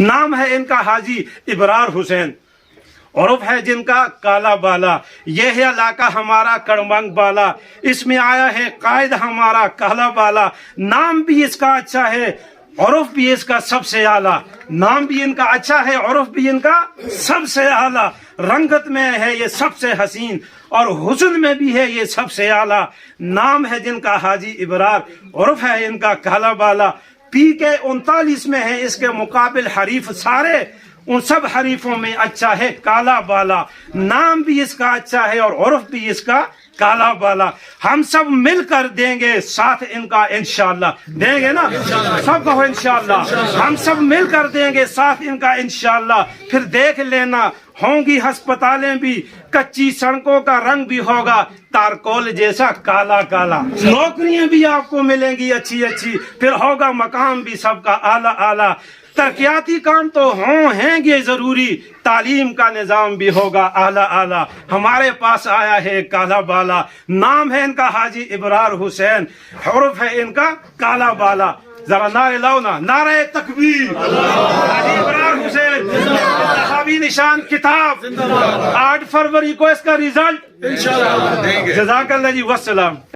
نام ہے ان کا حاجی ابرار حسین، عرف ہے جن کا کالا بالا، یہ ہے علاقہ ہمارا کڑمنگ بالا، اس میں آیا ہے قائد ہمارا کالا بالا، نام بھی اس کا اچھا ہے عرف بھی اس کا سب سے اعلیٰ، نام بھی ان کا اچھا ہے عرف بھی ان کا سب سے اعلیٰ، رنگت میں ہے یہ سب سے حسین اور حسن میں بھی ہے یہ سب سے اعلیٰ، نام ہے جن کا حاجی ابرار، عرف ہے ان کا کالا بالا، پی کے 39 میں ہے اس کے مقابل حریف سارے، ان سب حریفوں میں اچھا ہے کالا بالا، نام بھی اس کا اچھا ہے اور عرف بھی اس کا کالا بالا، ہم سب مل کر دیں گے ساتھ ان کا انشاءاللہ، دیں گے نا سب کہو انشاءاللہ، ہم سب مل کر دیں گے ساتھ ان کا انشاءاللہ، پھر دیکھ لینا ہوں گی ہسپتالیں بھی، کچی سڑکوں کا رنگ بھی ہوگا تارکول جیسا کالا کالا، نوکریاں بھی آپ کو ملیں گی اچھی اچھی، پھر ہوگا مقام بھی سب کا اعلیٰ اعلیٰ، ترقیاتی کام تو ہیں گے ضروری، تعلیم کا نظام بھی ہوگا اعلیٰ اعلیٰ، ہمارے پاس آیا ہے کالا بالا، نام ہے ان کا حاجی ابرار حسین، حرف ہے ان کا کالا بالا، ذرا نعرے لاؤ نا، نعرہ تکبیر، حاجی ابرار حسین، انتخابی نشان کتاب، 8 فروری کو اس کا ریزلٹ، جزاک اللہ جی، والسلام۔